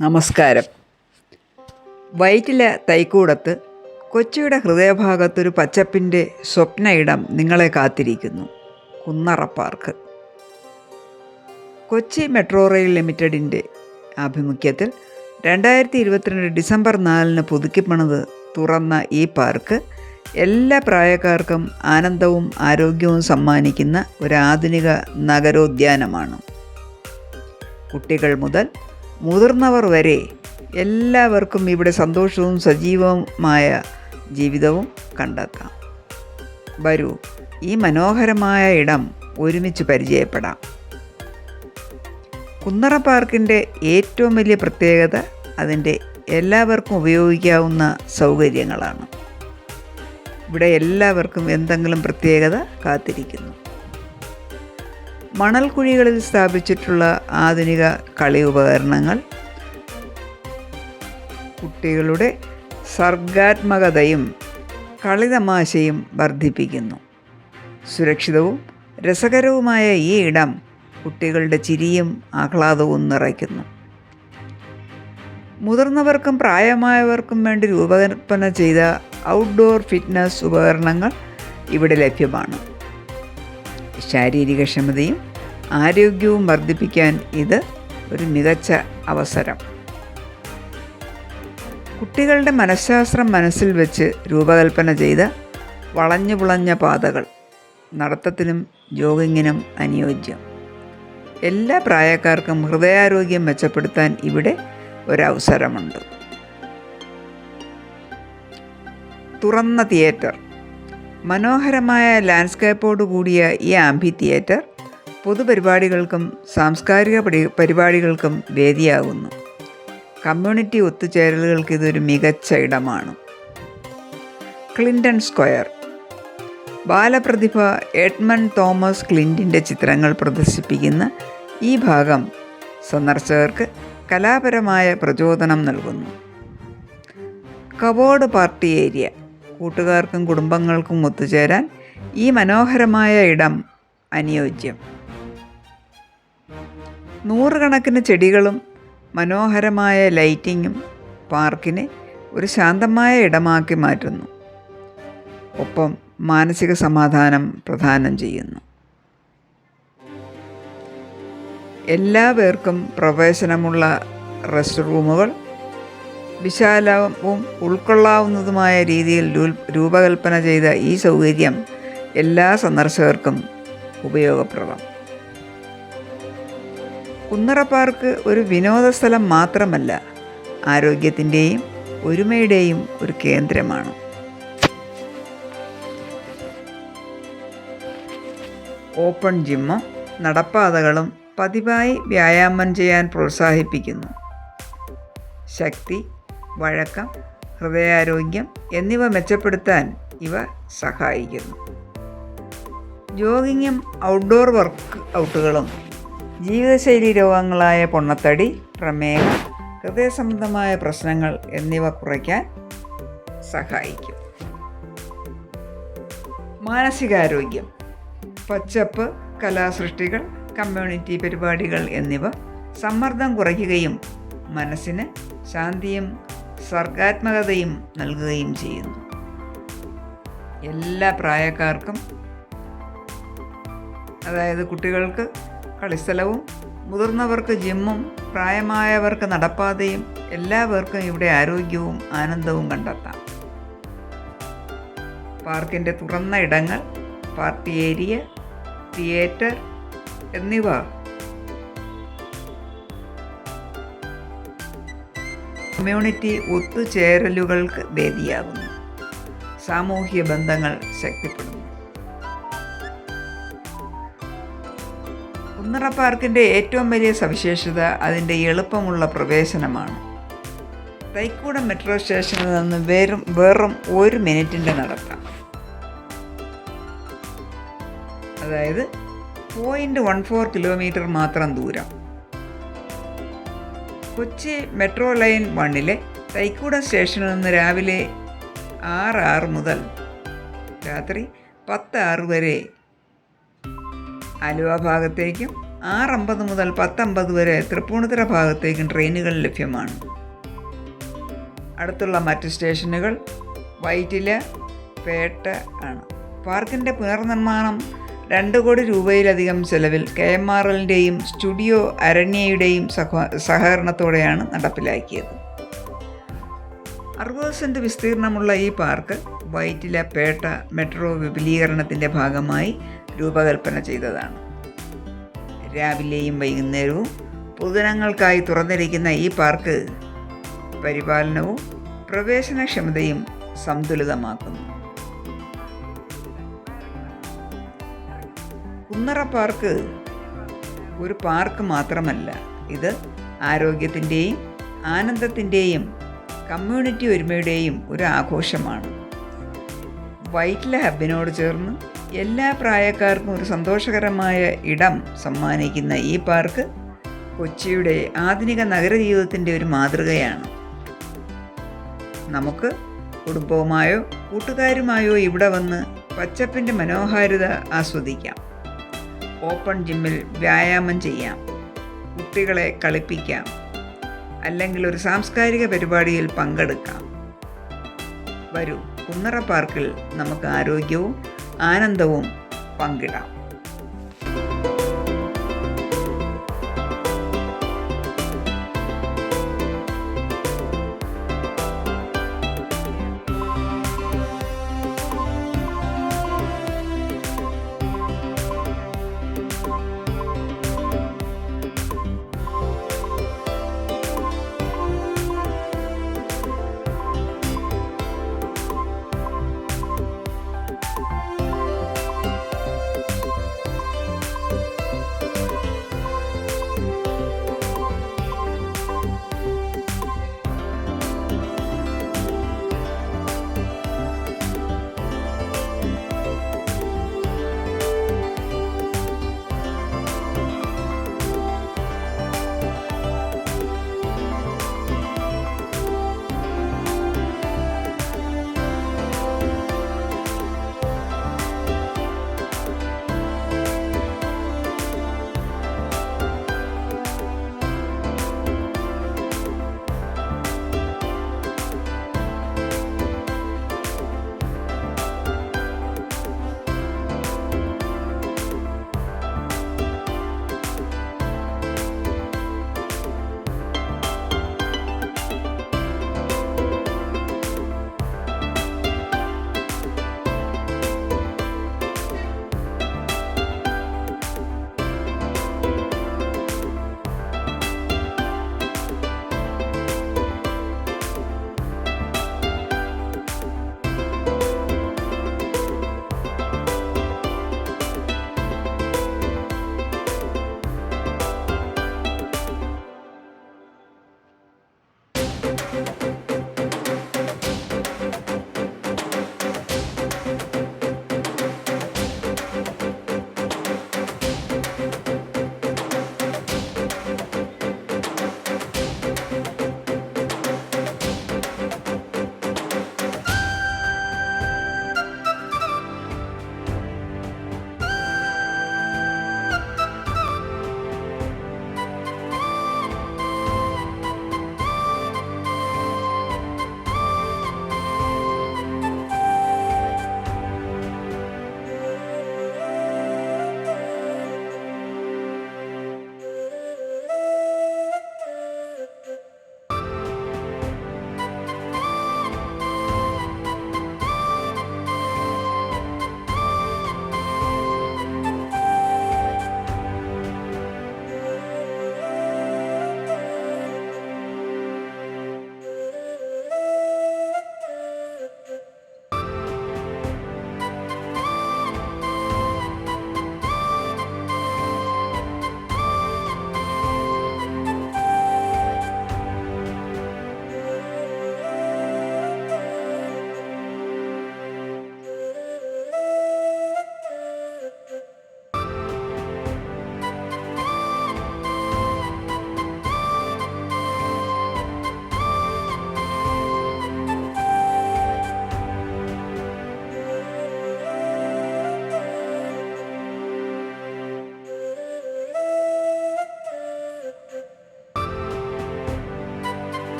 നമസ്കാരം. വൈറ്റില തൈക്കൂടത്ത് കൊച്ചിയുടെ ഹൃദയഭാഗത്തൊരു പച്ചപ്പിൻ്റെ സ്വപ്ന ഇടം നിങ്ങളെ കാത്തിരിക്കുന്നു. Kunnara park. Kochi metro rail ലിമിറ്റഡിൻ്റെ ആഭിമുഖ്യത്തിൽ 2022 ഡിസംബർ 4 പുതുക്കിപ്പണിത് തുറന്ന ഈ പാർക്ക് എല്ലാ പ്രായക്കാർക്കും ആനന്ദവും ആരോഗ്യവും സമ്മാനിക്കുന്ന ഒരു ആധുനിക നഗരോദ്യാനമാണ്. കുട്ടികൾ മുതൽ മുതിർന്നവർ വരെ എല്ലാവർക്കും ഇവിടെ സന്തോഷവും സജീവമായ ജീവിതവും കണ്ടെത്താം. വരൂ, ഈ മനോഹരമായ ഇടം ഒരുമിച്ച് പരിചയപ്പെടാം. കുന്നറ പാർക്കിൻ്റെ ഏറ്റവും വലിയ പ്രത്യേകത അതിൻ്റെ എല്ലാവർക്കും ഉപയോഗിക്കാവുന്ന സൗകര്യങ്ങളാണ്. ഇവിടെ എല്ലാവർക്കും എന്തെങ്കിലും പ്രത്യേകത കാത്തിരിക്കുന്നു. മണൽക്കുഴികളിൽ സ്ഥാപിച്ചിട്ടുള്ള ആധുനിക കളി ഉപകരണങ്ങൾ കുട്ടികളുടെ സർഗാത്മകതയും കളിതമാശയും വർദ്ധിപ്പിക്കുന്നു. സുരക്ഷിതവും രസകരവുമായ ഈ ഇടം കുട്ടികളുടെ ചിരിയും ആഹ്ലാദവും നിറയ്ക്കുന്നു. മുതിർന്നവർക്കും പ്രായമായവർക്കും വേണ്ടി രൂപകൽപ്പന ചെയ്ത ഔട്ട്ഡോർ ഫിറ്റ്നസ് ഉപകരണങ്ങൾ ഇവിടെ ലഭ്യമാണ്. ശാരീരികക്ഷമതയും ആരോഗ്യവും വർദ്ധിപ്പിക്കാൻ ഇത് ഒരു മികച്ച അവസരം. കുട്ടികളുടെ മനഃശാസ്ത്രം മനസ്സിൽ വെച്ച് രൂപകൽപ്പന ചെയ്ത വളഞ്ഞു പുളഞ്ഞ പാതകൾ നടത്തത്തിനും ജോഗിങ്ങിനും അനുയോജ്യം. എല്ലാ പ്രായക്കാർക്കും ഹൃദയാരോഗ്യം മെച്ചപ്പെടുത്താൻ ഇവിടെ ഒരവസരമുണ്ട്. തുറന്ന തിയേറ്റർ. മനോഹരമായ ലാൻഡ്സ്കേപ്പോട് കൂടിയ ഈ ആംഫി തിയേറ്റർ പൊതുപരിപാടികൾക്കും സാംസ്കാരിക പരിപാടികൾക്കും വേദിയാകുന്നു. കമ്മ്യൂണിറ്റി ഒത്തുചേരലുകൾക്ക് ഇതൊരു മികച്ച ഇടമാണ്. Clinton square. ബാലപ്രതിഭ എഡ്മണ്ട് തോമസ് ക്ലിൻ്റിൻ്റെ ചിത്രങ്ങൾ പ്രദർശിപ്പിക്കുന്ന ഈ ഭാഗം സന്ദർശകർക്ക് കലാപരമായ പ്രചോദനം നൽകുന്നു. Covered party area. കൂട്ടുകാർക്കും കുടുംബങ്ങൾക്കും ഒത്തുചേരാൻ ഈ മനോഹരമായ ഇടം അനുയോജ്യം. നൂറുകണക്കിന് ചെടികളും മനോഹരമായ ലൈറ്റിങ്ങും പാർക്കിനെ ഒരു ശാന്തമായ ഇടമാക്കി മാറ്റുന്നു. ഒപ്പം മാനസിക സമാധാനം പ്രദാനം ചെയ്യുന്നു. എല്ലാവർക്കും പ്രവേശനമുള്ള റെസ്റ്റ് റൂമുകൾ വിശാലവും ഉൾക്കൊള്ളാവുന്നതുമായ രീതിയിൽ രൂപകൽപ്പന ചെയ്ത ഈ സൗകര്യം എല്ലാ സന്ദർശകർക്കും ഉപയോഗപ്രദം. കുന്നറ പാർക്ക് ഒരു വിനോദസ്ഥലം മാത്രമല്ല, ആരോഗ്യത്തിൻ്റെയും ഒരുമയുടെയും ഒരു കേന്ദ്രമാണ്. ഓപ്പൺ ജിമ്മും നടപ്പാതകളും പതിവായി വ്യായാമം ചെയ്യാൻ പ്രോത്സാഹിപ്പിക്കുന്നു. ശക്തി, വഴക്കം, ഹൃദയാരോഗ്യം എന്നിവ മെച്ചപ്പെടുത്താൻ ഇവ സഹായിക്കുന്നു. ജോഗിങ്ങും ഔട്ട്ഡോർ വർക്ക് ഔട്ടുകളും ജീവിതശൈലി രോഗങ്ങളായ പൊണ്ണത്തടി, പ്രമേഹം, ഹൃദയ സംബന്ധമായ പ്രശ്നങ്ങൾ എന്നിവ കുറയ്ക്കാൻ സഹായിക്കും. മാനസികാരോഗ്യം. പച്ചപ്പ്, കലാസൃഷ്ടികൾ, കമ്മ്യൂണിറ്റി പരിപാടികൾ എന്നിവ സമ്മർദ്ദം കുറയ്ക്കുകയും മനസ്സിന് ശാന്തിയും സർഗാത്മകതയും നൽകുകയും ചെയ്യുന്നു. എല്ലാ പ്രായക്കാർക്കും, അതായത് കുട്ടികൾക്ക് കളിസ്ഥലവും മുതിർന്നവർക്ക് ജിമ്മും പ്രായമായവർക്ക് നടപ്പാതയും എല്ലാവർക്കും ഇവിടെ ആരോഗ്യവും ആനന്ദവും കണ്ടെത്താം. പാർക്കിൻ്റെ തുറന്ന ഇടങ്ങൾ, പാർട്ടി ഏരിയ, തിയേറ്റർ എന്നിവ കമ്മ്യൂണിറ്റി ഒത്തുചേരലുകൾക്ക് വേദിയാകുന്നു. സാമൂഹ്യ ബന്ധങ്ങൾ ശക്തിപ്പെടുന്നു. കുന്നറ പാർക്കിൻ്റെ ഏറ്റവും വലിയ സവിശേഷത അതിൻ്റെ എളുപ്പമുള്ള പ്രവേശനമാണ്. തൈക്കൂടം മെട്രോ സ്റ്റേഷനിൽ നിന്ന് വെറും 1 മിനിറ്റിൻ്റെ നടത്തം, അതായത് 0.14 കിലോമീറ്റർ മാത്രം ദൂരം. കൊച്ചി മെട്രോ ലൈൻ 1 തൈക്കൂടം സ്റ്റേഷനിൽ നിന്ന് രാവിലെ 6 മുതൽ രാത്രി 10 വരെ ആലുവ ഭാഗത്തേക്കും 6:50 മുതൽ 10:50 വരെ തൃപ്പൂണിത്തുറ ഭാഗത്തേക്കും ട്രെയിനുകൾ ലഭ്യമാണ്. അടുത്തുള്ള മറ്റ് സ്റ്റേഷനുകൾ വൈറ്റില, പേട്ട ആണ്. പാർക്കിൻ്റെ പുനർനിർമ്മാണം 2 കോടി രൂപയിലധികം ചെലവിൽ KMRLൻ്റെയും സ്റ്റുഡിയോ അരണ്യയുടെയും സഹകരണത്തോടെയാണ് നടപ്പിലാക്കിയത്. 60 സെൻറ്റ് വിസ്തീർണമുള്ള ഈ പാർക്ക് വൈറ്റില പേട്ട മെട്രോ വിപുലീകരണത്തിൻ്റെ ഭാഗമായി രൂപകൽപ്പന ചെയ്തതാണ്. രാവിലെയും വൈകുന്നേരവും പൊതുജനങ്ങൾക്കായി തുറന്നിരിക്കുന്ന ഈ പാർക്ക് പരിപാലനവും പ്രവേശനക്ഷമതയും സന്തുലിതമാക്കുന്നു. കുന്നറ പാർക്ക് ഒരു പാർക്ക് മാത്രമല്ല, ഇത് ആരോഗ്യത്തിൻ്റെയും ആനന്ദത്തിൻ്റെയും കമ്മ്യൂണിറ്റി ഒരുമയുടെയും ഒരു ആഘോഷമാണ്. വൈറ്റില ഹബിനോട് ചേർന്ന് എല്ലാ പ്രായക്കാർക്കും ഒരു സന്തോഷകരമായ ഇടം സമ്മാനിക്കുന്ന ഈ പാർക്ക് കൊച്ചിയുടെ ആധുനിക നഗരജീവിതത്തിൻ്റെ ഒരു മാതൃകയാണ്. നമുക്ക് കുടുംബവുമായോ കൂട്ടുകാരുമായോ ഇവിടെ വന്ന് പച്ചപ്പിൻ്റെ മനോഹാരിത ആസ്വദിക്കാം. ഓപ്പൺ ജിമ്മിൽ വ്യായാമം ചെയ്യാം, കുട്ടികളെ കളിപ്പിക്കാം, അല്ലെങ്കിൽ ഒരു സാംസ്കാരിക പരിപാടിയിൽ പങ്കെടുക്കാം. വരൂ, കുന്നറ പാർക്കിൽ നമുക്ക് ആരോഗ്യവും ആനന്ദവും പങ്കിടാം.